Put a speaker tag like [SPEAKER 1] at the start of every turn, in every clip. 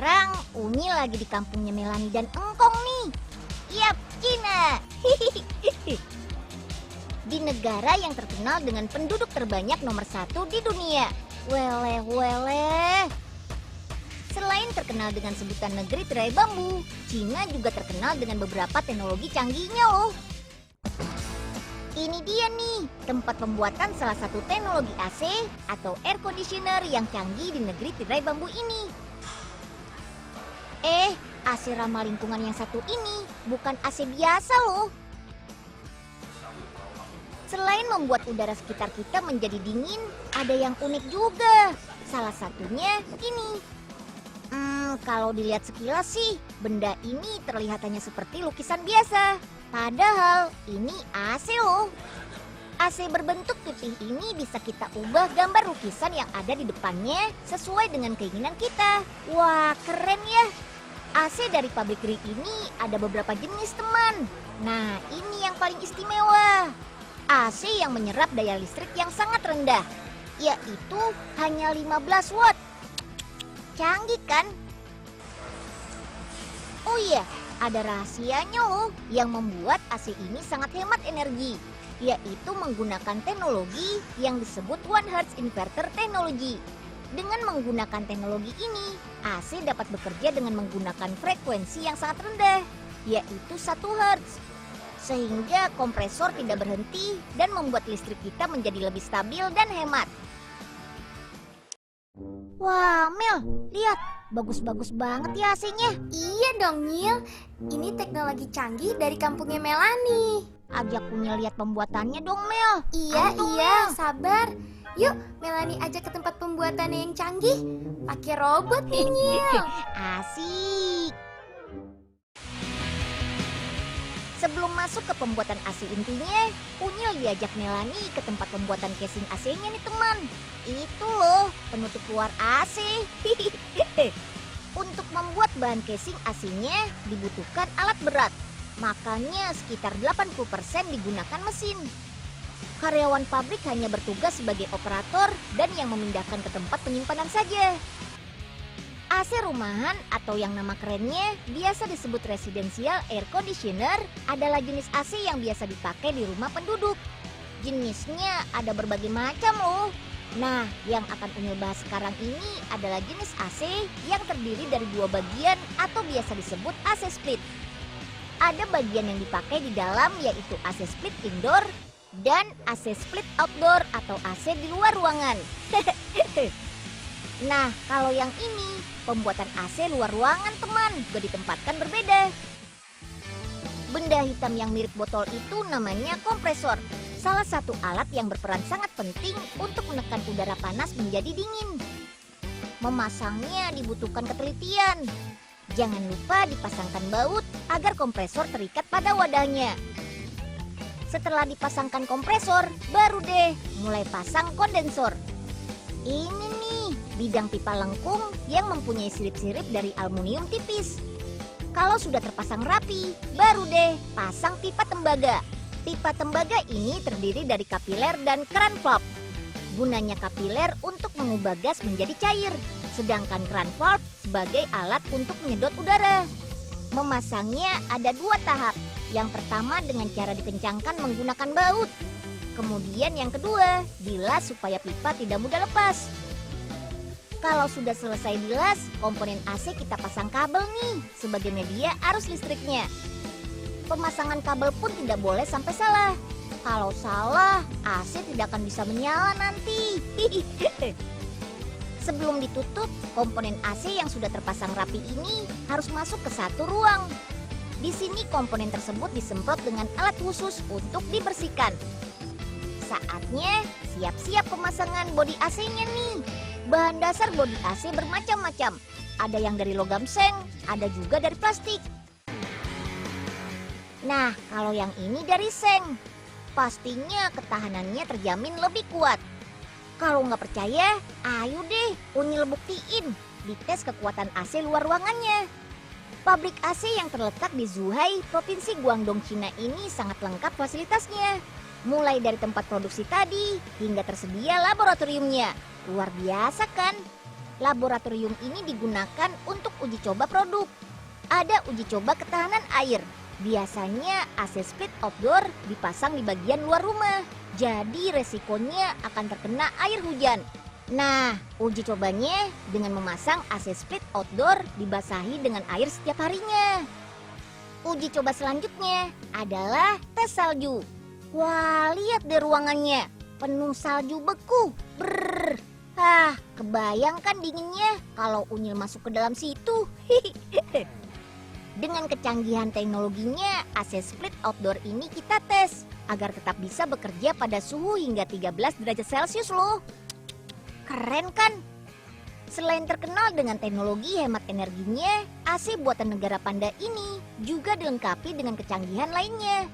[SPEAKER 1] Sekarang Uni lagi di kampungnya Melani dan Engkong nih. Yap, Cina. Di negara yang terkenal dengan penduduk terbanyak nomor 1 di dunia. Weleh. Selain terkenal dengan sebutan negeri tirai bambu, Cina juga terkenal dengan beberapa teknologi canggihnya loh. Ini dia nih, tempat pembuatan salah satu teknologi AC atau air conditioner yang canggih di negeri tirai bambu ini. AC ramah lingkungan yang satu ini bukan AC biasa loh. Selain membuat udara sekitar kita menjadi dingin, ada yang unik juga. Salah satunya ini. Kalau dilihat sekilas sih, benda ini terlihat hanya seperti lukisan biasa. Padahal ini AC loh. AC berbentuk pipih ini bisa kita ubah gambar lukisan yang ada di depannya sesuai dengan keinginan kita. Wah, keren ya. AC dari pabrik Rig ini ada beberapa jenis, teman. Nah, ini yang paling istimewa. AC yang menyerap daya listrik yang sangat rendah, yaitu hanya 15 watt. Canggih kan? Oh iya, ada rahasianya loh yang membuat AC ini sangat hemat energi, yaitu menggunakan teknologi yang disebut One Hertz Inverter Technology. Dengan menggunakan teknologi ini, AC dapat bekerja dengan menggunakan frekuensi yang sangat rendah, yaitu 1 Hz. Sehingga kompresor tidak berhenti dan membuat listrik kita menjadi lebih stabil dan hemat. Wah, Mel, lihat. Bagus-bagus banget ya AC-nya.
[SPEAKER 2] Iya dong, Nyil. Ini teknologi canggih dari kampungnya Melani.
[SPEAKER 1] Ajak punya lihat pembuatannya dong, Mel.
[SPEAKER 2] Iya,
[SPEAKER 1] Ayo,
[SPEAKER 2] iya,
[SPEAKER 1] Mel.
[SPEAKER 2] sabar. Yuk, Melani ajak ke tempat pembuatannya yang canggih. Pakai robot nih, Nyil.
[SPEAKER 1] Asik. Sebelum masuk ke pembuatan AC intinya, Unyil diajak Melani ke tempat pembuatan casing AC-nya nih, teman. Itu loh, penutup luar AC. Untuk membuat bahan casing AC-nya dibutuhkan alat berat. Makanya sekitar 80% digunakan mesin. Karyawan pabrik hanya bertugas sebagai operator dan yang memindahkan ke tempat penyimpanan saja. AC rumahan atau yang nama kerennya biasa disebut residential air conditioner adalah jenis AC yang biasa dipakai di rumah penduduk. Jenisnya ada berbagai macam loh. Nah, yang akan Unyil bahas sekarang ini adalah jenis AC yang terdiri dari 2 bagian atau biasa disebut AC split. Ada bagian yang dipakai di dalam yaitu AC split indoor dan AC split outdoor atau AC di luar ruangan. Nah, kalau yang ini, pembuatan AC luar ruangan, teman, juga ditempatkan berbeda. Benda hitam yang mirip botol itu namanya kompresor. Salah satu alat yang berperan sangat penting untuk menekan udara panas menjadi dingin. Memasangnya dibutuhkan ketelitian. Jangan lupa dipasangkan baut agar kompresor terikat pada wadahnya. Setelah dipasangkan kompresor, baru deh mulai pasang kondensor. Ini nih, bidang pipa lengkung yang mempunyai sirip-sirip dari aluminium tipis. Kalau sudah terpasang rapi, baru deh pasang pipa tembaga. Pipa tembaga ini terdiri dari kapiler dan keran valve. Gunanya kapiler untuk mengubah gas menjadi cair, sedangkan keran valve sebagai alat untuk menyedot udara. Memasangnya ada 2 tahap. Yang pertama dengan cara dikencangkan menggunakan baut. Kemudian yang kedua, bilas supaya pipa tidak mudah lepas. Kalau sudah selesai bilas, komponen AC kita pasang kabel nih sebagai media arus listriknya. Pemasangan kabel pun tidak boleh sampai salah. Kalau salah, AC tidak akan bisa menyala nanti. Sebelum ditutup, komponen AC yang sudah terpasang rapi ini harus masuk ke satu ruang. Di sini komponen tersebut disemprot dengan alat khusus untuk dibersihkan. Saatnya siap-siap pemasangan bodi AC-nya nih. Bahan dasar bodi AC bermacam-macam. Ada yang dari logam seng, ada juga dari plastik. Nah, kalau yang ini dari seng, pastinya ketahanannya terjamin lebih kuat. Kalau nggak percaya, ayo deh Unyil buktiin. Dites kekuatan AC luar ruangannya. Pabrik AC yang terletak di Zhuhai, Provinsi Guangdong, Cina ini sangat lengkap fasilitasnya. Mulai dari tempat produksi tadi hingga tersedia laboratoriumnya. Luar biasa kan? Laboratorium ini digunakan untuk uji coba produk. Ada uji coba ketahanan air. Biasanya AC split outdoor dipasang di bagian luar rumah. Jadi resikonya akan terkena air hujan. Nah, uji cobanya dengan memasang AC split outdoor dibasahi dengan air setiap harinya. Uji coba selanjutnya adalah tes salju. Wah, lihat deh ruangannya. Penuh salju beku. Brrr. Kebayang kan dinginnya kalau Unyil masuk ke dalam situ. Dengan kecanggihan teknologinya, AC split outdoor ini kita tes agar tetap bisa bekerja pada suhu hingga 13 derajat Celcius loh. Keren kan? Selain terkenal dengan teknologi hemat energinya, AC buatan negara Panda ini juga dilengkapi dengan kecanggihan lainnya.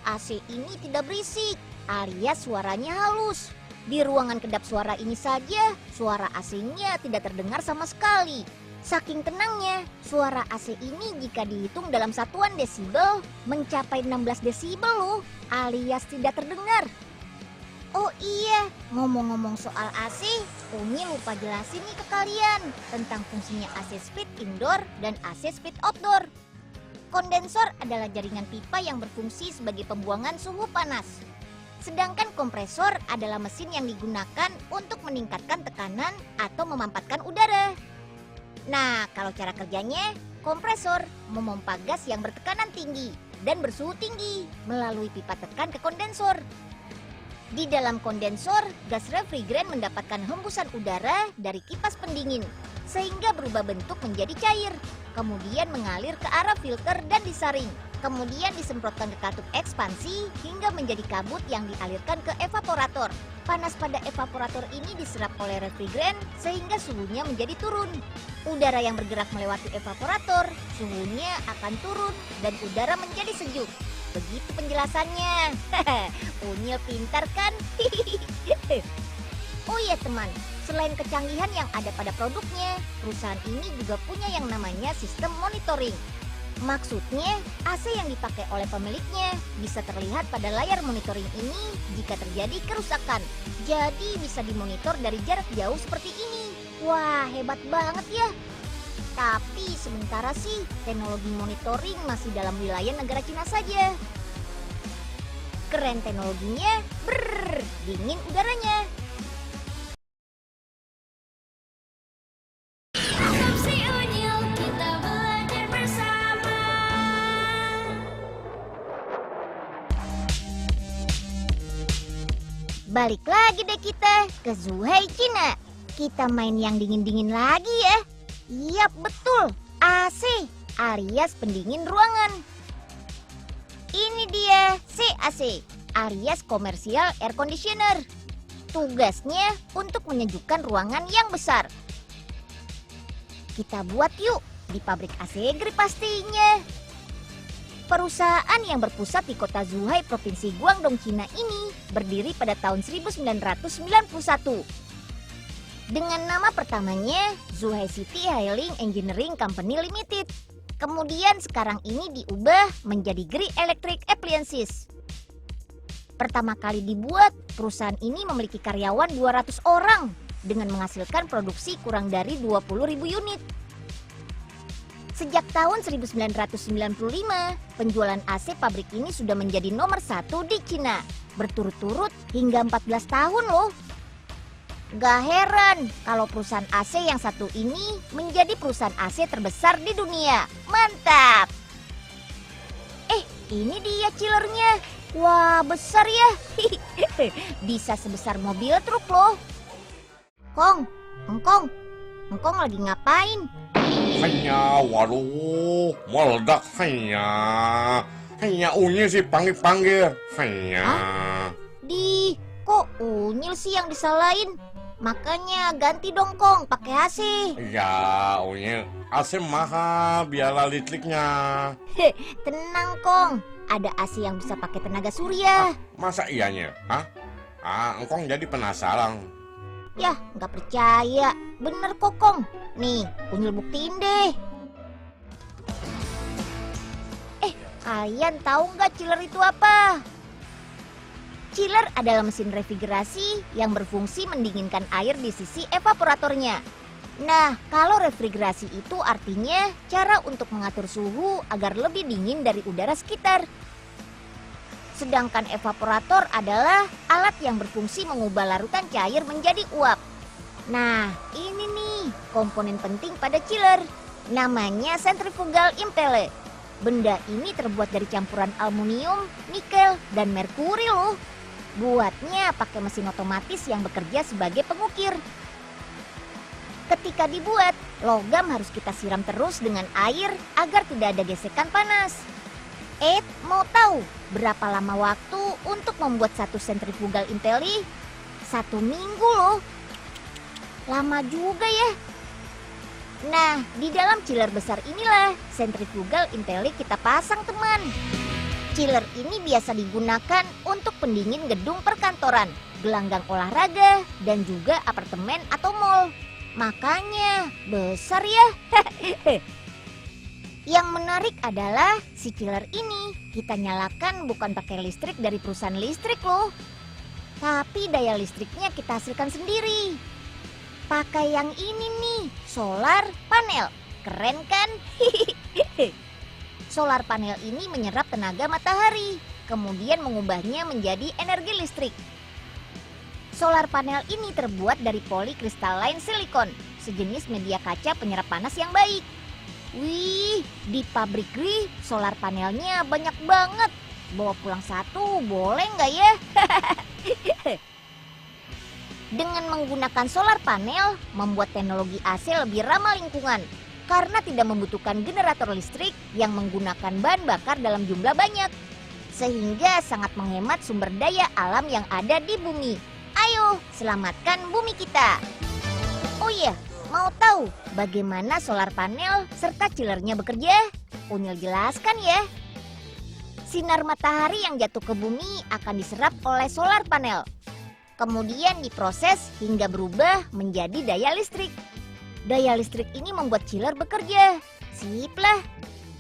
[SPEAKER 1] AC ini tidak berisik, alias suaranya halus. Di ruangan kedap suara ini saja, suara AC-nya tidak terdengar sama sekali. Saking tenangnya, suara AC ini jika dihitung dalam satuan desibel mencapai 16 desibel loh, alias tidak terdengar. Oh iya, ngomong-ngomong soal AC, Uni lupa jelasin nih ke kalian tentang fungsinya AC split indoor dan AC split outdoor. Kondensor adalah jaringan pipa yang berfungsi sebagai pembuangan suhu panas. Sedangkan kompresor adalah mesin yang digunakan untuk meningkatkan tekanan atau memampatkan udara. Nah, kalau cara kerjanya, kompresor memompa gas yang bertekanan tinggi dan bersuhu tinggi melalui pipa tekan ke kondensor. Di dalam kondensor, gas refrigeran mendapatkan hembusan udara dari kipas pendingin, sehingga berubah bentuk menjadi cair, kemudian mengalir ke arah filter dan disaring. Kemudian disemprotkan ke katup ekspansi hingga menjadi kabut yang dialirkan ke evaporator. Panas pada evaporator ini diserap oleh refrigeran sehingga suhunya menjadi turun. Udara yang bergerak melewati evaporator, suhunya akan turun dan udara menjadi sejuk. Begitu penjelasannya. Unyil pintar kan? Oh iya teman, selain kecanggihan yang ada pada produknya, perusahaan ini juga punya yang namanya sistem monitoring. Maksudnya, AC yang dipakai oleh pemiliknya bisa terlihat pada layar monitoring ini jika terjadi kerusakan. Jadi bisa dimonitor dari jarak jauh seperti ini. Wah, hebat banget ya. Tapi sementara sih, teknologi monitoring masih dalam wilayah negara Cina saja. Keren teknologinya, dingin udaranya. Balik lagi deh kita ke Zhuhai, Cina. Kita main yang dingin-dingin lagi ya. Yap, betul. AC alias pendingin ruangan. Ini dia CAC alias Commercial Air Conditioner. Tugasnya untuk menyejukkan ruangan yang besar. Kita buat yuk di pabrik AC Grip pastinya. Perusahaan yang berpusat di kota Zhuhai, Provinsi Guangdong, Cina ini berdiri pada tahun 1991. Dengan nama pertamanya Zhuhai City Hailing Engineering Company Limited. Kemudian sekarang ini diubah menjadi Gree Electric Appliances. Pertama kali dibuat, perusahaan ini memiliki karyawan 200 orang dengan menghasilkan produksi kurang dari 20.000 unit. Sejak tahun 1995, penjualan AC pabrik ini sudah menjadi nomor 1 di Cina. Berturut-turut hingga 14 tahun loh. Gak heran kalau perusahaan AC yang satu ini menjadi perusahaan AC terbesar di dunia. Mantap! Ini dia chillernya. Wah, besar ya. Bisa sebesar mobil truk loh. Kong, Engkong lagi ngapain?
[SPEAKER 3] Hanya, waduh, meledak, hanya Unyil sih panggil,
[SPEAKER 1] Kok Unyil sih yang disalahin? Makanya ganti dong Kong, pakai AC.
[SPEAKER 3] Ya, Unyil, AC mahal, biarlah listriknya.
[SPEAKER 1] Tenang Kong, ada AC yang bisa pakai tenaga surya.
[SPEAKER 3] Masa iyanya? Engkong jadi penasaran.
[SPEAKER 1] Yah, nggak percaya. Bener kok Kong. Nih, Unyil buktiin deh. Kalian tahu nggak chiller itu apa? Chiller adalah mesin refrigerasi yang berfungsi mendinginkan air di sisi evaporatornya. Nah, kalau refrigerasi itu artinya cara untuk mengatur suhu agar lebih dingin dari udara sekitar. Sedangkan evaporator adalah alat yang berfungsi mengubah larutan cair menjadi uap. Nah, ini nih komponen penting pada chiller. Namanya centrifugal impelle. Benda ini terbuat dari campuran aluminium, nikel, dan merkuri loh. Buatnya pakai mesin otomatis yang bekerja sebagai pengukir. Ketika dibuat, logam harus kita siram terus dengan air agar tidak ada gesekan panas. Mau tahu berapa lama waktu untuk membuat satu centrifugal impelle? 1 minggu loh. Lama juga ya. Nah, di dalam chiller besar inilah centrifugal impelle kita pasang, teman. Chiller ini biasa digunakan untuk pendingin gedung perkantoran, gelanggang olahraga, dan juga apartemen atau mall. Makanya besar ya. Yang menarik adalah si chiller ini kita nyalakan bukan pakai listrik dari perusahaan listrik loh. Tapi daya listriknya kita hasilkan sendiri. Pakai yang ini nih, solar panel. Keren kan? Solar panel ini menyerap tenaga matahari, kemudian mengubahnya menjadi energi listrik. Solar panel ini terbuat dari polycrystalline silicon, sejenis media kaca penyerap panas yang baik. Wih, di pabrik Gree solar panelnya banyak banget. Bawa pulang satu boleh nggak ya? Dengan menggunakan solar panel, membuat teknologi AC lebih ramah lingkungan. Karena tidak membutuhkan generator listrik yang menggunakan bahan bakar dalam jumlah banyak. Sehingga sangat menghemat sumber daya alam yang ada di bumi. Ayo, selamatkan bumi kita. Oh iya, mau tahu bagaimana solar panel serta chillernya bekerja? Unyil jelaskan ya. Sinar matahari yang jatuh ke bumi akan diserap oleh solar panel. Kemudian diproses hingga berubah menjadi daya listrik. Daya listrik ini membuat chiller bekerja. Sip lah.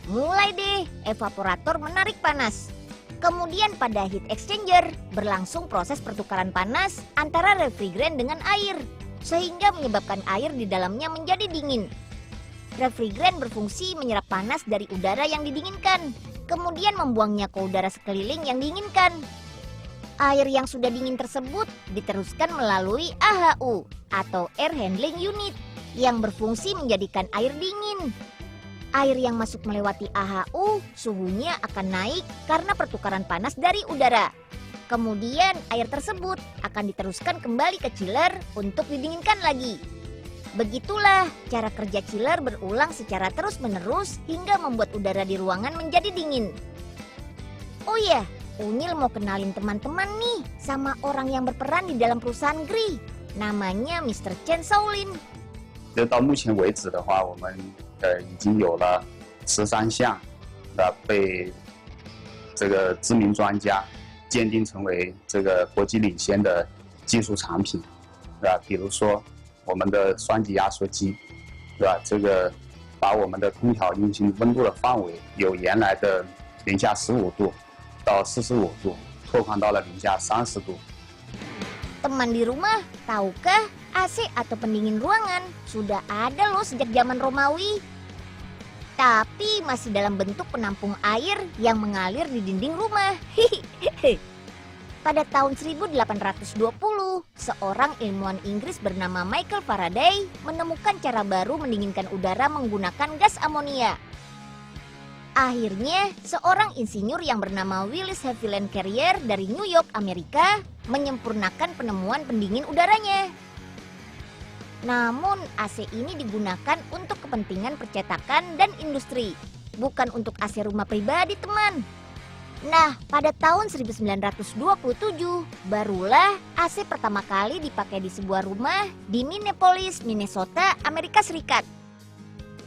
[SPEAKER 1] Mulai deh evaporator menarik panas. Kemudian pada heat exchanger berlangsung proses pertukaran panas antara refrigeran dengan air. Sehingga menyebabkan air di dalamnya menjadi dingin. Refrigeran berfungsi menyerap panas dari udara yang didinginkan. Kemudian membuangnya ke udara sekeliling yang diinginkan. Air yang sudah dingin tersebut diteruskan melalui AHU atau Air Handling Unit yang berfungsi menjadikan air dingin. Air yang masuk melewati AHU suhunya akan naik karena pertukaran panas dari udara. Kemudian air tersebut akan diteruskan kembali ke chiller untuk didinginkan lagi. Begitulah cara kerja chiller berulang secara terus-menerus hingga membuat udara di ruangan menjadi dingin. Oh iya, Unyil mau kenalin teman-teman nih sama orang yang berperan di dalam perusahaan Gree. Namanya Mr. Chen Shaolin.
[SPEAKER 4] 就到目前为止的话，我们已经有了13项被这个知名专家鉴定成为这个国际领先的技术产品，是吧？比如说我们的双级压缩机，是吧？这个把我们的空调运行温度的范围由原来的-15度到45度，拓宽到了-30度。
[SPEAKER 1] Teman di rumah, tahukah AC atau pendingin ruangan sudah ada loh sejak zaman Romawi? Tapi masih dalam bentuk penampung air yang mengalir di dinding rumah. Pada tahun 1820, seorang ilmuwan Inggris bernama Michael Faraday menemukan cara baru mendinginkan udara menggunakan gas amonia. Akhirnya, seorang insinyur yang bernama Willis Haviland Carrier dari New York, Amerika, menyempurnakan penemuan pendingin udaranya. Namun, AC ini digunakan untuk kepentingan percetakan dan industri, bukan untuk AC rumah pribadi, teman. Nah, pada tahun 1927, barulah AC pertama kali dipakai di sebuah rumah di Minneapolis, Minnesota, Amerika Serikat.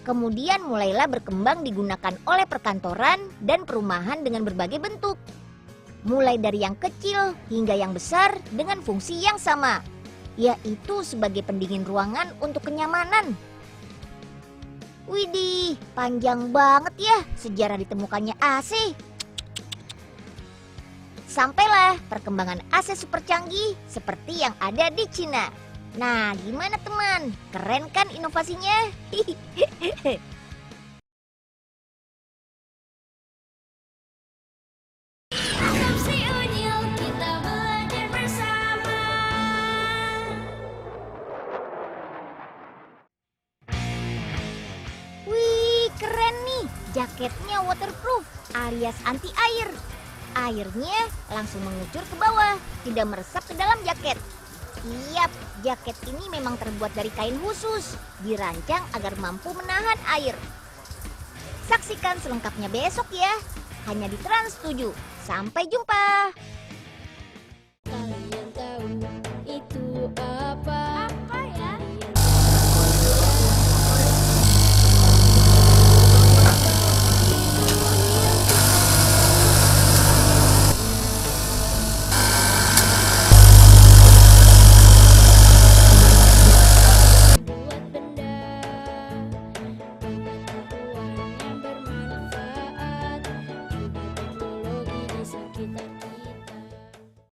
[SPEAKER 1] Kemudian mulailah berkembang digunakan oleh perkantoran dan perumahan dengan berbagai bentuk. Mulai dari yang kecil hingga yang besar dengan fungsi yang sama, yaitu sebagai pendingin ruangan untuk kenyamanan. Widih, panjang banget ya sejarah ditemukannya AC. Sampailah perkembangan AC super canggih seperti yang ada di Cina. Nah, gimana teman? Keren kan inovasinya?
[SPEAKER 2] Tangkap si unyil, kita belajar bersama.
[SPEAKER 1] Wih, keren nih. Jaketnya waterproof alias anti air. Airnya langsung mengucur ke bawah, tidak meresap ke dalam jaket. Yap, jaket ini memang terbuat dari kain khusus, dirancang agar mampu menahan air. Saksikan selengkapnya besok ya, hanya di Trans 7. Sampai jumpa.